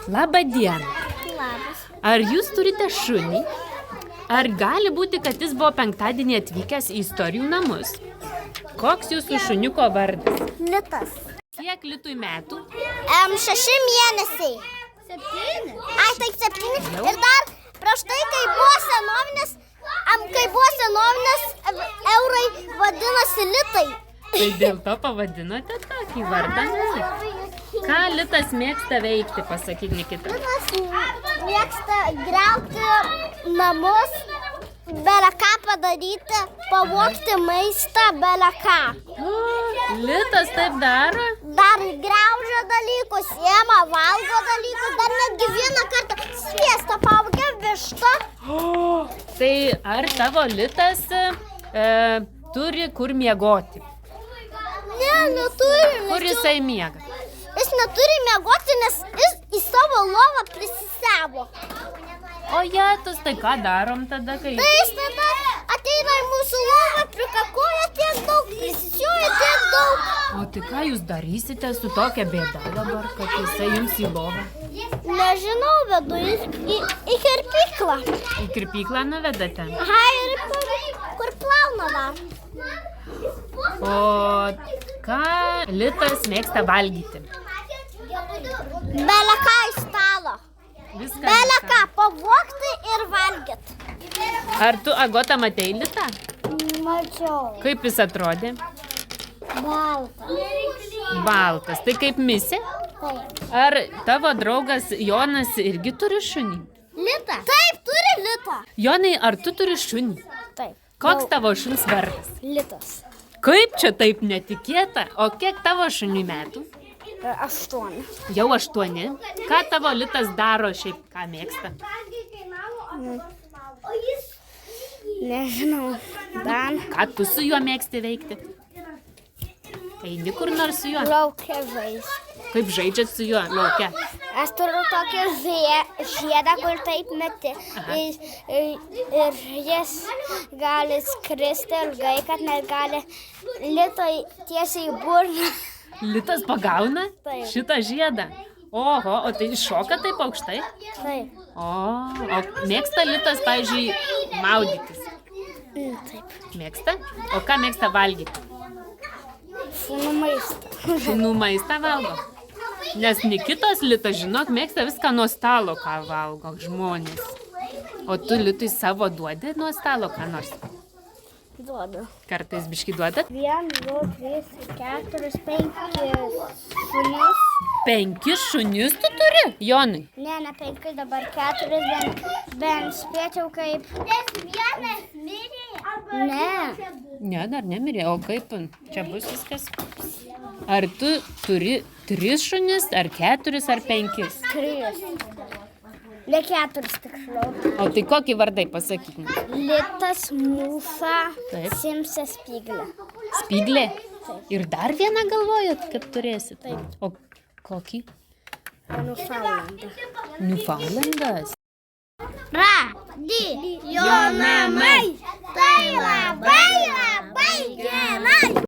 Labą dieną. Labas. Ar jūs turite šunį? Ar gali būti, kad jis buvo penktadienį atvykęs į istorijų namus? Koks jūsų šuniuko vardas? Litas. Kiek Litui metų? 6 mėnesiai. 7? Ai, taip 7. Ir dar prieš tai, kai buvo senovinės eurai vadinasi litai. Tai dėl to pavadinote tokį vardą? Ką Litas mėgsta veikti, pasakyk Nikita. Litas mėgsta griauti namus, beleką padaryti, pavogti maistą, beleką. Litas taip daro? Dar griaužia dalykus, ėma, valgo dalykus, dar netgi vieną kartą sviestą pavogė vištą. Tai ar tavo Litas turi kur miegoti? Ne, neturi. Kur jisai miega? Jis neturi miegoti, nes jis į savo lovą prisisavo. O jėtus, tai ką darom tada, kai... Tai jis tada ateina į mūsų lovą, prikakoja tiek daug, prisisioja tiek daug. O tai ką jūs darysite su tokia bėda dabar, kad jisai jums į lovą? Nežinau, vedu į kirpyklą. Į kirpyklą nuvedate? Aha, ir kur plauna dar. O ką Litas mėgsta valgyti? Beleką į stalo. Viską. Beleką pavogti ir valgyti. Ar tu, Agota, matei Litą? Mačiau. Kaip jis atrodė? Baltas. Baltas. Tai kaip misė? Taip. Ar tavo draugas Jonas irgi turi šunį? Lita. Taip, turi litą. Jonai, ar tu turi šunį? Taip. Koks tavo šuns vardas? Litas. Kaip čia taip netikėta? O kiek tavo šuniui metų? 8. Jau 8. Ką tavo Litas daro šiaip, ką mėgsta? Nežinau. Dan. Ką tu su juo mėgsti veikti? Eini kur nors su juo? Laukia žaisti. Kaip žaidžiat su juo lauke? Aš turiu tokį žiedą, kur taip meti. Ir jis gali skristi ilgai, kad negali Litoj tiesiai į burną. Litas pagauna Taip. šitą žiedą? Oho, o tai šoka taip aukštai? Taip. O mėgsta Litas, pavyzdžiui, maudytis? Taip. Mėgsta? O ką mėgsta valgyti? Šunų maistą. Šunų maistą valgo? Nes Nikitos Litas, žinok, mėgsta viską nuo stalo, ką valgo žmonės. O tu Litui savo duodi nuo stalo, ką nors? Duodu. Kartais biškį duodat? 1, 2, 3, 4, 5 šunius. 5 šunius tu turi, Jonai? Ne, 5, dabar 4, bent spėčiau kaip... Vienas mirė? Ne. Ne, dar nemirė. O kaip čia bus viskas? Ar tu turi 3 šunis, ar 4, ar 5? 3. Ne 4 tiksliau. O tai kokį vardai pasakyk mums? Litas, Mūša, Taip. Simsa, Spyglė. Spyglė? Ir dar vieną galvojat, kad turėsit? Taip. O kokį? Newfoundlandas. Radio namai. Tai labai gerai.